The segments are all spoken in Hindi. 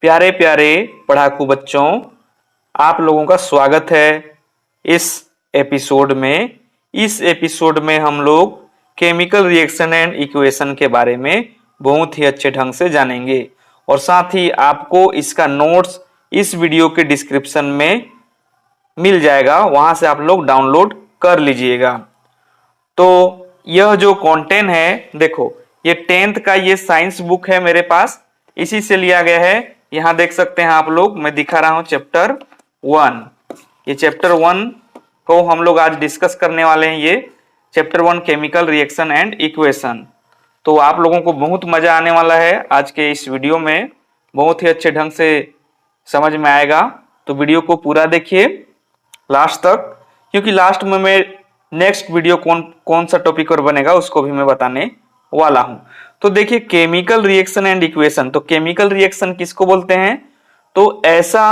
प्यारे प्यारे पढ़ाकू बच्चों, आप लोगों का स्वागत है इस एपिसोड में। इस एपिसोड में हम लोग केमिकल रिएक्शन एंड इक्वेशन के बारे में बहुत ही अच्छे ढंग से जानेंगे और साथ ही आपको इसका नोट्स इस वीडियो के डिस्क्रिप्शन में मिल जाएगा, वहां से आप लोग डाउनलोड कर लीजिएगा। तो यह जो कंटेंट है, देखो ये 10th का ये साइंस बुक है मेरे पास, इसी से लिया गया है। यहां देख सकते हैं आप लोग, मैं दिखा रहा हूं चैप्टर 1। ये चैप्टर 1 को हम लोग आज डिस्कस करने वाले हैं। ये chapter 1 chemical reaction and equation. तो आप लोगों को बहुत मजा आने वाला है आज के इस वीडियो में, बहुत ही अच्छे ढंग से समझ में आएगा। तो वीडियो को पूरा देखिए लास्ट तक, क्योंकि लास्ट में मैं नेक्स्ट वीडियो कौन सा टॉपिक पर बनेगा उसको भी मैं बताने वाला हूं। तो देखिए केमिकल रिएक्शन एंड इक्वेशन। तो केमिकल रिएक्शन किसको बोलते हैं? तो ऐसा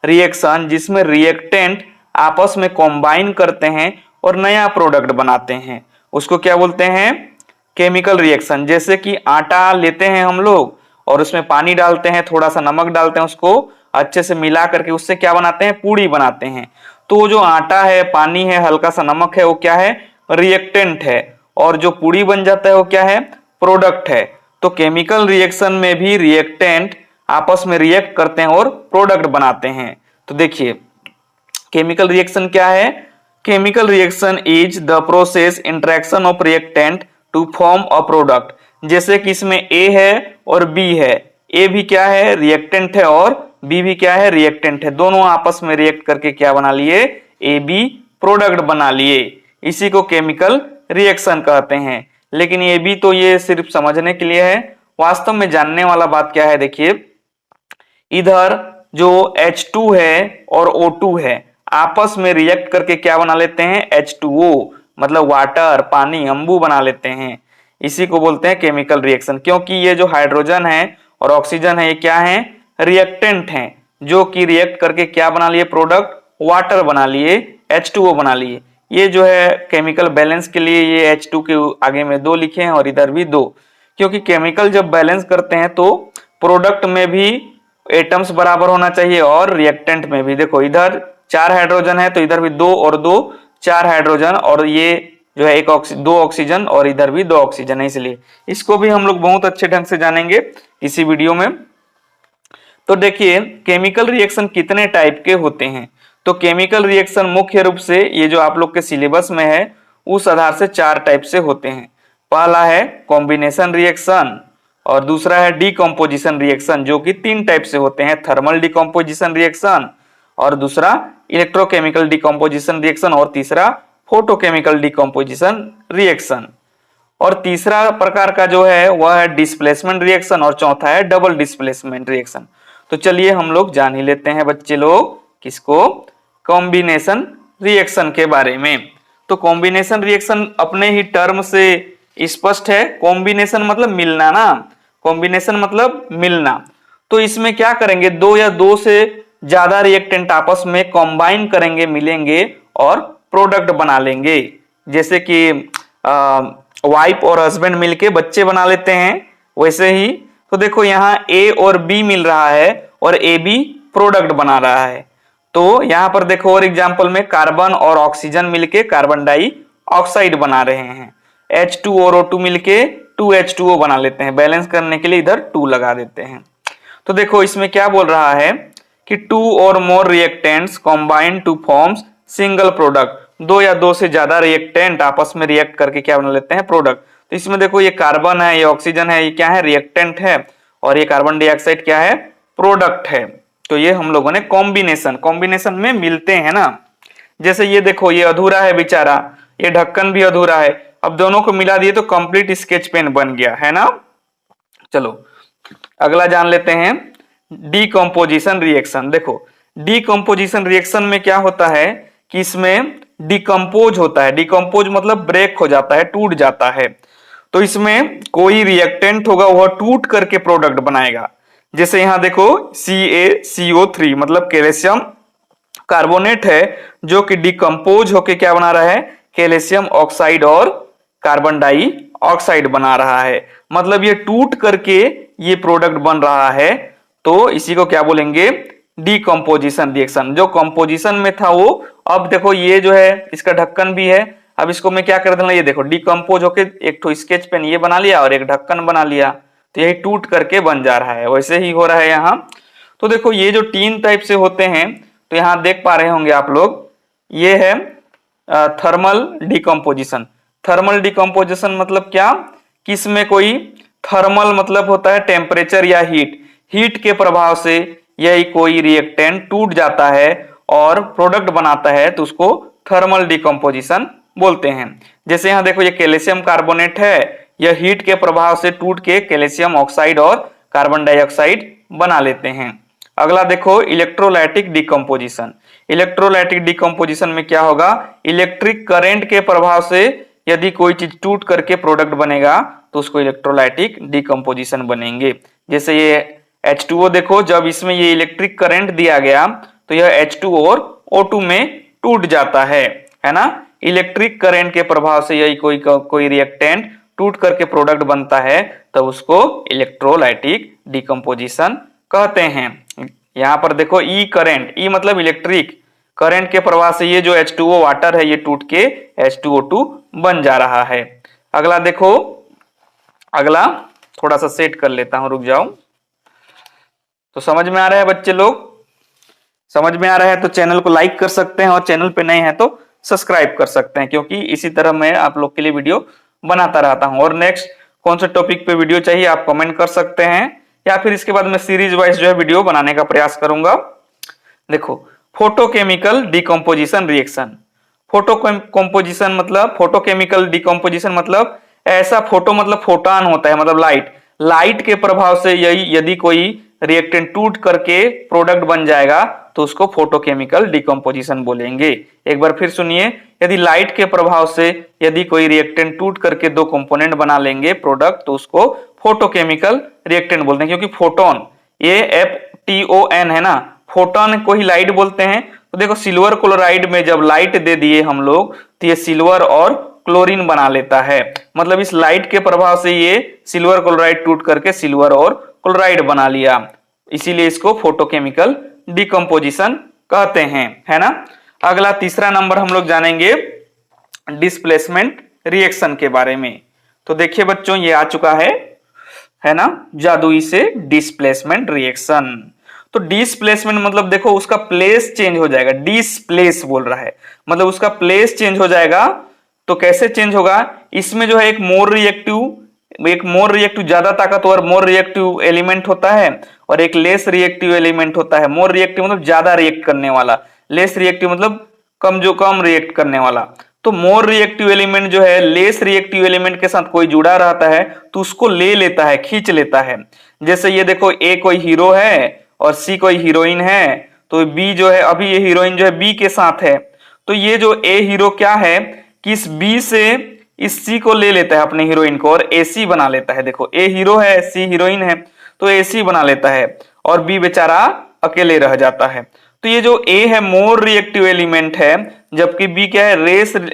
रिएक्शन जिसमें रिएक्टेंट आपस में कंबाइन करते हैं और नया प्रोडक्ट बनाते हैं, उसको क्या बोलते हैं? Chemical reaction. जैसे कि आटा लेते हैं हम लोग और उसमें पानी डालते हैं, थोड़ा सा नमक डालते हैं, उसको अच्छे से मिला करके उससे क्या बनाते हैं? पूड़ी बनाते हैं। तो जो आटा है, पानी है, हल्का सा नमक है, वो क्या है? रिएक्टेंट है। और जो पूड़ी बन जाता है वो क्या है? प्रोडक्ट है। तो केमिकल रिएक्शन में भी रिएक्टेंट आपस में रिएक्ट करते हैं और प्रोडक्ट बनाते हैं। तो देखिए केमिकल रिएक्शन क्या है? Chemical reaction is the process interaction of reactant to form a product. जैसे कि इसमें ए है और बी है। ए भी क्या है? रिएक्टेंट है, और बी भी क्या है? रिएक्टेंट है। दोनों आपस में रिएक्ट करके क्या बना लिए? ए बी प्रोडक्ट बना लिए। इसी को केमिकल रिएक्शन कहते हैं। लेकिन ये भी तो ये सिर्फ समझने के लिए है, वास्तव में जानने वाला बात क्या है? देखिए इधर जो H2 है और O2 है, आपस में रिएक्ट करके क्या बना लेते हैं? H2O, मतलब वाटर, पानी, अम्बू बना लेते हैं। इसी को बोलते हैं केमिकल रिएक्शन। क्योंकि ये जो हाइड्रोजन है और ऑक्सीजन है, ये क्या है? रिएक्टेंट हैं, जो कि रिएक्ट करके क्या बना लिए? प्रोडक्ट वाटर बना लिए, H2O बना लिए। ये जो है केमिकल बैलेंस के लिए ये H2 के आगे में 2 लिखे हैं और इधर भी 2, क्योंकि केमिकल जब बैलेंस करते हैं तो प्रोडक्ट में भी एटम्स बराबर होना चाहिए और रिएक्टेंट में भी। देखो इधर 4 हाइड्रोजन है तो इधर भी 2 और 2 4 हाइड्रोजन, और ये जो है 2 ऑक्सीजन और इधर भी 2 ऑक्सीजन है, इसलिए इसको भी हम लोग बहुत अच्छे ढंग से जानेंगे इसी वीडियो में। तो देखिए केमिकल रिएक्शन कितने टाइप के होते हैं? तो केमिकल रिएक्शन मुख्य रूप से ये जो आप लोग के सिलेबस में है उस आधार से 4 टाइप से होते हैं। पहला है कॉम्बिनेशन रिएक्शन, और दूसरा है डीकम्पोजिशन रिएक्शन, जो कि 3 टाइप से होते हैं। थर्मल डीकम्पोजिशन रिएक्शन, और दूसरा इलेक्ट्रोकेमिकल डीकम्पोजिशन रिएक्शन, और तीसरा फोटोकेमिकल डीकम्पोजिशन रिएक्शन। और तीसरा प्रकार का जो है वह है डिस्प्लेसमेंट रिएक्शन, और चौथा है डबल डिस्प्लेसमेंट रिएक्शन। तो चलिए हम लोग जान ही लेते हैं बच्चे लोग किसको? कॉम्बिनेशन रिएक्शन के बारे में। तो कॉम्बिनेशन रिएक्शन अपने ही टर्म से स्पष्ट है। कॉम्बिनेशन मतलब मिलना ना, कॉम्बिनेशन मतलब मिलना। तो इसमें क्या करेंगे? 2 या 2 से ज्यादा रिएक्टेंट आपस में कंबाइन करेंगे, मिलेंगे और प्रोडक्ट बना लेंगे। जैसे कि वाइफ और हस्बैंड मिलके बच्चे बना लेते हैं, वैसे ही। तो देखो यहाँ ए और बी मिल रहा है और ए बी प्रोडक्ट बना रहा है। तो यहाँ पर देखो और एग्जांपल में कार्बन और ऑक्सीजन मिलके कार्बन डाई ऑक्साइड बना रहे हैं। H2 और O2 मिलके 2H2O बना लेते हैं। बैलेंस करने के लिए इधर 2 लगा देते हैं। तो देखो इसमें क्या बोल रहा है कि 2 or more reactants combine to forms single product. 2 या 2 से ज्यादा रिएक्टेंट आपस में रिएक्ट करके क्या बना लेते हैं? प्रोडक्ट। तो इसमें देखो ये कार्बन है, ये ऑक्सीजन है, ये क्या है? रिएक्टेंट है, और ये कार्बन डाइऑक्साइड क्या है? प्रोडक्ट है। तो ये हम लोगों ने कॉम्बिनेशन में मिलते हैं ना। जैसे ये देखो ये अधूरा है बेचारा, ये ढक्कन भी अधूरा है, अब दोनों को मिला दिए तो कंप्लीट स्केच पेन बन गया है ना। चलो अगला जान लेते हैं डीकम्पोजिशन रिएक्शन। देखो डीकम्पोजिशन रिएक्शन में क्या होता है कि इसमें डिकम्पोज होता है। डिकम्पोज मतलब ब्रेक हो जाता है, टूट जाता है। तो इसमें कोई रिएक्टेंट होगा वह टूट करके प्रोडक्ट बनाएगा। जैसे यहां देखो CaCO3 मतलब कैल्शियम कार्बोनेट है, जो कि डिकम्पोज होके क्या बना रहा है? कैल्शियम ऑक्साइड और कार्बन डाई ऑक्साइड बना रहा है। मतलब ये टूट करके ये प्रोडक्ट बन रहा है। तो इसी को क्या बोलेंगे, डीकम्पोजिशन रिएक्शन। जो कंपोजिशन में था वो, अब देखो ये जो है इसका ढक्कन भी है, अब इसको मैं क्या कर दूंगा, ये देखो डिकम्पोज होके एक तो स्केच पेन ये बना लिया और एक ढक्कन बना लिया, तो यही टूट करके बन जा रहा है, वैसे ही हो रहा है यहाँ। तो देखो ये जो 3 टाइप से होते हैं, तो यहाँ देख पा रहे होंगे आप लोग, ये है थर्मल डिकम्पोजिशन। थर्मल डिकम्पोजिशन मतलब क्या, कि इसमें कोई थर्मल मतलब होता है टेम्परेचर या हीट के प्रभाव से यही कोई रिएक्टेंट टूट जाता है और प्रोडक्ट बनाता है, तो उसको थर्मल डिकम्पोजिशन बोलते हैं। जैसे यहाँ देखो ये कैल्शियम कार्बोनेट है, यह हीट के प्रभाव से टूट के कैल्शियम ऑक्साइड और कार्बन डाइऑक्साइड बना लेते हैं। अगला देखो इलेक्ट्रोलाइटिक डिकम्पोजिशन। इलेक्ट्रोलाइटिक डिकम्पोजिशन में क्या होगा, इलेक्ट्रिक करंट के प्रभाव से यदि कोई चीज टूट करके प्रोडक्ट बनेगा तो उसको इलेक्ट्रोलाइटिक डिकम्पोजिशन बनेंगे। जैसे ये H2O देखो, जब इसमें ये इलेक्ट्रिक करंट दिया गया तो यह H2O और O2 में टूट जाता है ना। इलेक्ट्रिक करंट के प्रभाव से यही कोई रिएक्टेंट टूट करके प्रोडक्ट बनता है, तब उसको इलेक्ट्रोलाइटिक डिकम्पोजिशन कहते हैं। यहाँ पर देखो ई करंट, ई मतलब इलेक्ट्रिक करंट के प्रवाह से ये जो H2O वाटर है ये टूट के H2O2 बन जा रहा है। अगला देखो, अगला थोड़ा सा सेट कर लेता हूं, रुक जाओ। तो समझ में आ रहा है बच्चे लोग, समझ में आ रहा है तो चैनल को लाइक कर सकते हैं और चैनल पे नए हैं तो सब्सक्राइब कर सकते हैं, क्योंकि इसी तरह मैं आप लोग के लिए वीडियो बनाता रहता हूं। और नेक्स्ट कौन से टॉपिक पे वीडियो चाहिए आप कमेंट कर सकते हैं, या फिर इसके बाद मैं सीरीज वाइज जो है वीडियो बनाने का प्रयास करूंगा। देखो फोटोकेमिकल डिकम्पोजिशन रिएक्शन। फोटोकम्पोजिशन मतलब, फोटोकेमिकल डिकम्पोजिशन मतलब ऐसा, फोटो मतलब फोटॉन होता है, मतलब लाइट के प्रभाव से यदि कोई रिएक्टेंट टूट करके प्रोडक्ट बन जाएगा तो उसको फोटोकेमिकल डिकम्पोजिशन बोलेंगे। एक बार फिर सुनिए, यदि लाइट के प्रभाव से यदि कोई रिएक्टेंट टूट करके 2 कंपोनेंट बना लेंगे प्रोडक्ट, तो उसको फोटोकेमिकल रिएक्टेंट बोलते हैं। क्योंकि फोटोन, ये FTON है ना, फोटोन को ही लाइट बोलते हैं। तो देखो सिल्वर क्लोराइड में जब लाइट दे दिए हम लोग, तो ये सिल्वर और क्लोरीन बना लेता है, मतलब इस लाइट के प्रभाव से ये सिल्वर क्लोराइड टूट करके सिल्वर और क्लोराइड बना लिया, इसीलिए इसको फोटोकेमिकल डिकम्पोजिशन कहते हैं, है ना। अगला तीसरा नंबर हम लोग जानेंगे डिस्प्लेसमेंट रिएक्शन के बारे में। तो देखिए बच्चों ये आ चुका है ना, जादुई से डिस्प्लेसमेंट रिएक्शन। तो डिस्प्लेसमेंट मतलब देखो उसका प्लेस चेंज हो जाएगा, डिस्प्लेस बोल रहा है मतलब उसका प्लेस चेंज हो जाएगा। तो कैसे चेंज होगा, इसमें जो है एक मोर रिएक्टिव ज्यादा ताकतवर मोर रिएक्टिव एलिमेंट होता है और एक लेस रिएक्टिव एलिमेंट होता है। मोर रिएक्टिव मतलब ज्यादा रिएक्ट करने वाला, लेस रिएक्टिव मतलब कम रिएक्ट करने वाला। तो मोर रिएक्टिव एलिमेंट जो है लेस रिएक्टिव एलिमेंट के साथ कोई जुड़ा रहता है तो उसको ले लेता है, खींच लेता है। जैसे ये देखो ए कोई हीरो है और सी कोई हीरोइन है, तो बी जो है, अभी ये हीरोइन जो है बी के साथ है, तो ये जो ए हीरो क्या है कि इस बी से इस सी को ले लेता है अपने हीरोइन को और ए सी बना लेता है। देखो ए हीरो है, सी हीरोइन है, तो ए सी बना लेता है और बी बेचारा अकेले रह जाता है। तो ये जो ए है मोर रिएक्टिव एलिमेंट है, जबकि बी क्या है,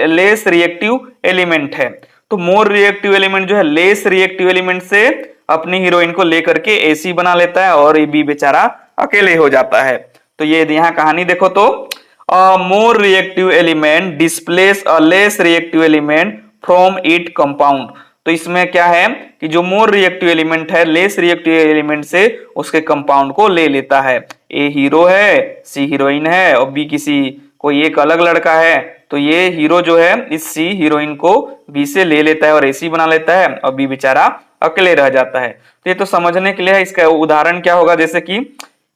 लेस रिएक्टिव एलिमेंट है। तो मोर रिएक्टिव एलिमेंट जो है लेस रिएक्टिव एलिमेंट से अपनी हीरोइन को लेकर के ए सी बना लेता है और ये बी बेचारा अकेले हो जाता है। तो ये यहाँ कहानी देखो, तो a more reactive element displace a less reactive element from its compound। तो इसमें क्या है कि जो मोर रिएक्टिव एलिमेंट है लेस रिएक्टिव एलिमेंट से उसके कंपाउंड को ले लेता है। ए हीरो है, सी हीरोइन है और बी किसी कोई एक अलग लड़का है, तो ये हीरो जो है इस सी हीरोइन को बी से ले लेता है और एसी बना लेता है और बी बेचारा अकेले रह जाता है। तो ये तो समझने के लिए है, इसका उदाहरण क्या होगा, जैसे कि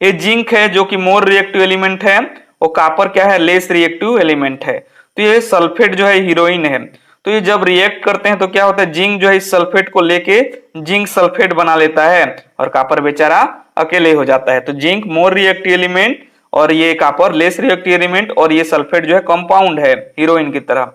ये जिंक है जो कि मोर रिएक्टिव एलिमेंट है, और कॉपर क्या है, लेस रिएक्टिव एलिमेंट है। तो ये सल्फेट जो है हीरोइन है, तो ये जब रिएक्ट करते हैं तो क्या होता है, जिंक जो है इस सल्फेट को लेके जिंक सल्फेट बना लेता है और कॉपर बेचारा अकेले हो जाता है। तो जिंक मोर रिएक्टिव एलिमेंट और ये कॉपर लेस रिएक्टिव एलिमेंट और ये सल्फेट जो है कंपाउंड है हीरोइन की तरह।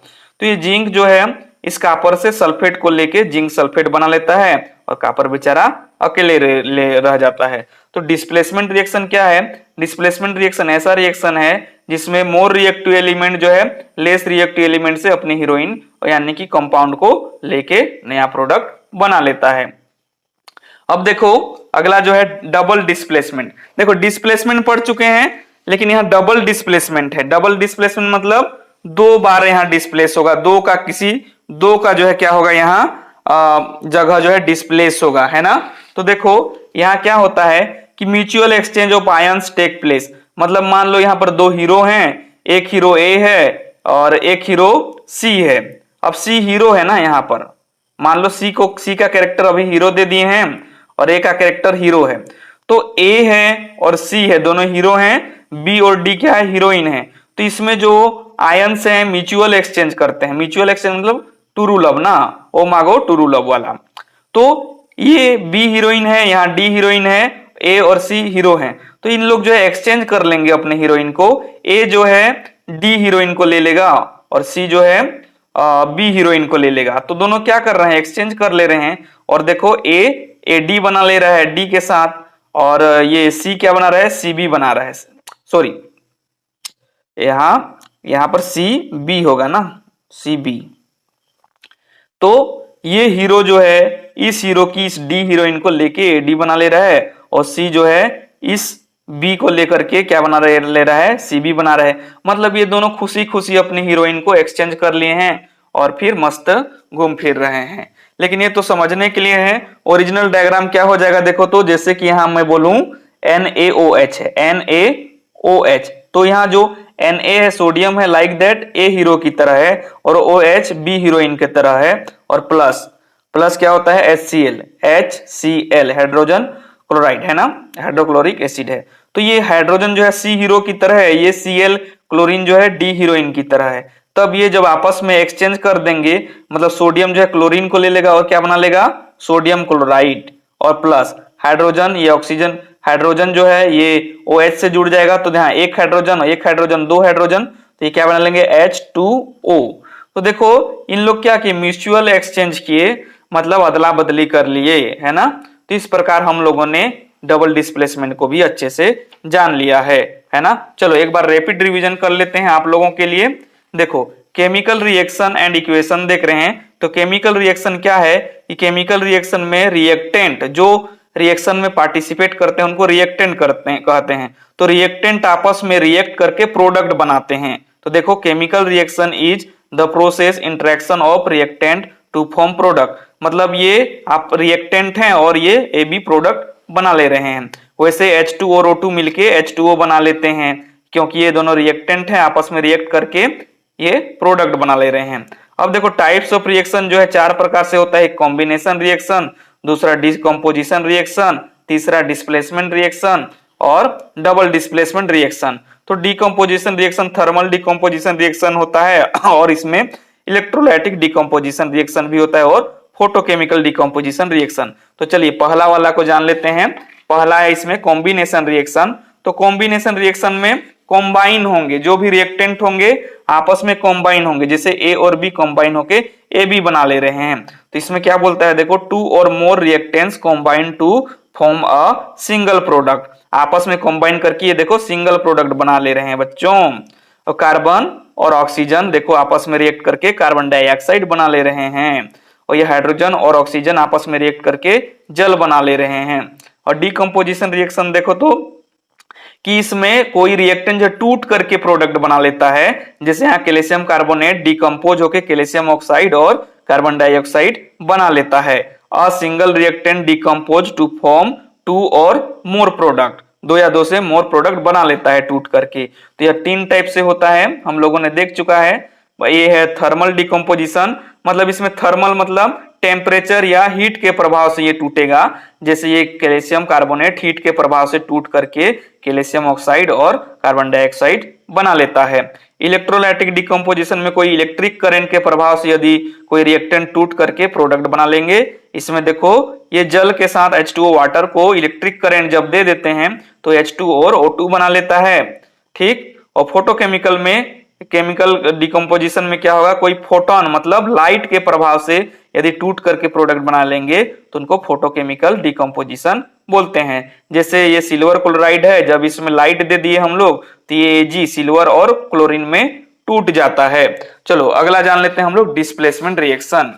तो ये जिंक जो है इस कॉपर से सल्फेट को लेके जिंक सल्फेट बना लेता है और कॉपर बेचारा अकेले रह जाता है। तो डिस्प्लेसमेंट रिएक्शन क्या है, डिस्प्लेसमेंट रिएक्शन ऐसा रिएक्शन है जिसमें मोर रिएक्टिव एलिमेंट जो है लेस रिएक्टिव एलिमेंट से अपनी हीरोइन यानी कि कंपाउंड को लेके नया प्रोडक्ट बना लेता है। अब देखो अगला जो है डबल डिस्प्लेसमेंट। देखो डिस्प्लेसमेंट पढ़ चुके हैं, लेकिन यहाँ डबल डिस्प्लेसमेंट है। डबल डिस्प्लेसमेंट मतलब दो बार यहाँ डिस्प्लेस होगा, दो का जो है क्या होगा यहाँ जगह जो है डिस्प्लेस होगा, है ना। तो देखो यहाँ क्या होता है कि mutual exchange of ions take place. मतलब मान लो यहाँ पर दो हीरो हैं, एक हीरो ए है और एक हीरो सी है। अब सी हीरो है ना, यहाँ पर मान लो सी का कैरेक्टर अभी हीरो दे दिए हैं और ए का कैरेक्टर हीरो है। तो ए है और सी है, दोनों हीरो हैं, बी और डी क्या है, हीरोइन है। तो इसमें जो आयंस हैं म्यूचुअल एक्सचेंज करते हैं। म्यूचुअल एक्सचेंज मतलब टू लव ना, ओ मागो टू लव वाला। तो ये बी हीरोइन है, यहाँ डी हीरोइन है, ए और सी हीरो हैं। तो इन लोग जो है एक्सचेंज कर लेंगे अपने हीरोइन को। ए जो है डी हीरोइन को ले लेगा और सी जो है बी हीरोइन को ले लेगा। तो दोनों क्या कर रहे हैं, एक्सचेंज कर ले रहे हैं। और देखो ए डी बना ले रहा है डी के साथ, और ये सी क्या बना रहा है, सी बी बना रहा है। सॉरी, यहां पर सी बी होगा ना, सी बी। तो ये हीरो जो है इस हीरो की इस डी हीरोइन को लेके ए डी बना ले रहा है, और सी जो है इस बी को लेकर के क्या ले रहा है, सी बी बना रहा है। मतलब ये दोनों खुशी खुशी अपनी हीरोइन को एक्सचेंज कर लिए हैं और फिर मस्त घूम फिर रहे हैं। लेकिन ये तो समझने के लिए है। ओरिजिनल डायग्राम क्या हो जाएगा देखो, तो जैसे कि यहां मैं बोलूं NaOH है, NaOH, तो यहाँ जो Na है सोडियम है, लाइक दैट ए हीरो की तरह है और OH बी हीरोइन की तरह है, और प्लस क्या होता है HCl हाइड्रोजन क्लोराइड है ना, हाइड्रोक्लोरिक एसिड है। तो ये हाइड्रोजन जो है सी हीरो की तरह है, ये Cl क्लोरीन जो है डी हीरोइन की तरह है। तब ये जब आपस में एक्सचेंज कर देंगे, मतलब सोडियम जो है क्लोरीन को ले लेगा और क्या बना लेगा, सोडियम क्लोराइड, और प्लस हाइड्रोजन, ये ऑक्सीजन, हाइड्रोजन जो है ये OH से जुड़ जाएगा। तो यहाँ एक हाइड्रोजन दो हाइड्रोजन, तो ये क्या बना लेंगे H2O। तो देखो इन लोग क्या किए, म्यूचुअल एक्सचेंज किए, मतलब अदला बदली कर लिए, है ना। तो इस प्रकार हम लोगों ने डबल डिस्प्लेसमेंट को भी अच्छे से जान लिया है ना। चलो एक बार रैपिड रिवीजन कर लेते हैं आप लोगों के लिए। देखो केमिकल रिएक्शन एंड इक्वेशन देख रहे हैं। तो केमिकल रिएक्शन क्या है कि केमिकल रिएक्शन में रिएक्टेंट जो रिएक्शन में पार्टिसिपेट करते हैं उनको रिएक्टेंट कहते हैं। तो रिएक्टेंट आपस में रिएक्ट करके प्रोडक्ट बनाते हैं। तो देखो chemical reaction is the process interaction of reactant to form product. मतलब ये आप रिएक्टेंट हैं और ये ए बी प्रोडक्ट बना ले रहे हैं। वैसे H2 और O2 मिलके H2O बना लेते हैं, क्योंकि ये दोनों रिएक्टेंट हैं, आपस में रिएक्ट करके ये प्रोडक्ट बना ले रहे हैं। अब देखो टाइप्स ऑफ रिएक्शन जो है चार प्रकार से होता है। कॉम्बिनेशन रिएक्शन, दूसरा डिकम्पोजिशन रिएक्शन, तीसरा डिस्प्लेसमेंट रिएक्शन और डबल डिस्प्लेसमेंट रिएक्शन। तो decomposition reaction thermal decomposition reaction होता है, और इसमें इलेक्ट्रोलाइटिक डिकम्पोजिशन रिएक्शन भी होता है, और फोटोकेमिकल डिकम्पोजिशन रिएक्शन। तो चलिए पहला वाला को जान लेते हैं। पहला है इसमें कॉम्बिनेशन रिएक्शन। तो कॉम्बिनेशन रिएक्शन में कॉम्बाइन होंगे, जो भी रिएक्टेंट होंगे आपस में कॉम्बाइन होंगे, जैसे ए और बी कॉम्बाइन होके ए बी बना ले रहे हैं। तो इसमें क्या बोलता है देखो, two or more reactants combine to form a single product. आपस में कॉम्बाइन करके ये देखो सिंगल प्रोडक्ट बना ले रहे हैं बच्चों। और कार्बन और ऑक्सीजन देखो आपस में रिएक्ट करके कार्बन डाइऑक्साइड बना ले रहे हैं, और ये हाइड्रोजन और ऑक्सीजन आपस में रिएक्ट करके जल बना ले रहे हैं। और डिकम्पोजिशन रिएक्शन देखो तो कि इसमें कोई रिएक्टेंट जो टूट करके प्रोडक्ट बना लेता है, जैसे यहाँ कैल्शियम कार्बोनेट डिकम्पोज होकर कैल्शियम ऑक्साइड और कार्बन डाइऑक्साइड बना लेता है। A single reactant decompose to form two or more product, दो या दो से मोर प्रोडक्ट बना लेता है टूट करके। तो यह तीन टाइप से होता है, हम लोगों ने देख चुका है। ये है थर्मल डिकम्पोजिशन, मतलब इसमें थर्मल मतलब टेम्परेचर या हीट के प्रभाव से ये टूटेगा। जैसे ये कैल्शियम कार्बोनेट हीट के प्रभाव से टूट करके कैल्शियम ऑक्साइड और कार्बन डाइऑक्साइड बना लेता है। इलेक्ट्रोलाइटिक डिकम्पोजिशन में कोई इलेक्ट्रिक करंट के प्रभाव से यदि कोई रिएक्टेंट टूट करके प्रोडक्ट बना लेंगे। इसमें देखो ये जल के साथ H2O वाटर को इलेक्ट्रिक करंट जब दे देते हैं तो H2O और O2 बना लेता है, ठीक। और फोटोकेमिकल में केमिकल डिकम्पोजिशन में क्या होगा, कोई फोटोन मतलब लाइट के प्रभाव से यदि टूट करके प्रोडक्ट बना लेंगे तो उनको फोटोकेमिकल डिकम्पोजिशन बोलते हैं। जैसे ये सिल्वर क्लोराइड है, जब इसमें लाइट दे दिए हम लोग तो ये Ag सिल्वर और क्लोरीन में टूट जाता है। चलो अगला जान लेते हैं हम लोग डिस्प्लेसमेंट रिएक्शन।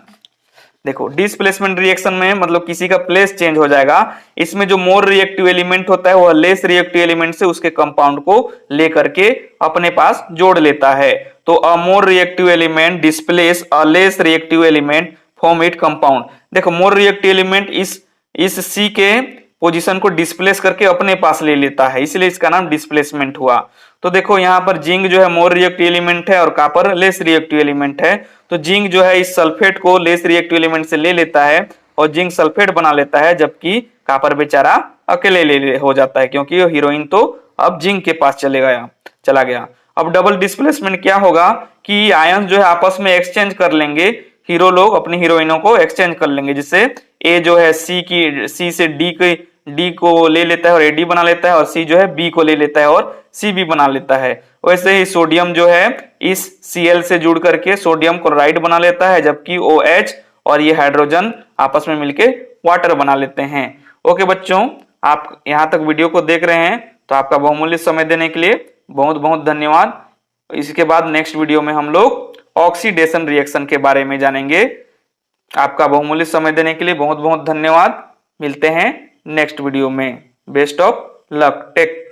देखो डिस्प्लेसमेंट रिएक्शन में मतलब किसी का प्लेस चेंज हो जाएगा। इसमें जो मोर रिएक्टिव एलिमेंट होता है वो लेस रिएक्टिव एलिमेंट से उसके कंपाउंड को लेकर के अपने पास जोड़ लेता है। तो a more reactive element displace a less reactive element form it compound. देखो मोर रिएक्टिव एलिमेंट इस सी के पोजीशन को डिस्प्लेस करके अपने पास ले लेता है, इसलिए इसका नाम डिस्प्लेसमेंट हुआ। तो देखो यहाँ पर जिंक जो है मोर रिएक्टिव एलिमेंट है और कॉपर लेस रिएक्टिव एलिमेंट है। तो जिंक जो है इस सल्फेट को लेस रिएक्टिव एलिमेंट से ले लेता है और जिंक सल्फेट बना लेता है, जबकि कॉपर बेचारा अकेले ले हो जाता है, क्योंकि हीरोइन तो अब जिंक के पास चला गया। अब डबल डिस्प्लेसमेंट क्या होगा कि आयन जो है आपस में एक्सचेंज कर लेंगे, हीरो लोग अपनी हीरोइनों को एक्सचेंज कर लेंगे, जिससे ए जो है सी से डी को ले लेता है और एडी बना लेता है, और सी जो है बी को ले लेता है और सी बी बना लेता है। वैसे ही सोडियम जो है इस Cl से जुड़ करके सोडियम क्लोराइड बना लेता है, जबकि OH और ये हाइड्रोजन आपस में मिलके वाटर बना लेते हैं। ओके बच्चों, आप यहाँ तक वीडियो को देख रहे हैं तो आपका बहुमूल्य समय देने के लिए बहुत बहुत धन्यवाद। इसके बाद नेक्स्ट वीडियो में हम लोग ऑक्सीडेशन रिएक्शन के बारे में जानेंगे। आपका बहुमूल्य समय देने के लिए बहुत बहुत धन्यवाद। मिलते हैं नेक्स्ट वीडियो में। Best of luck, take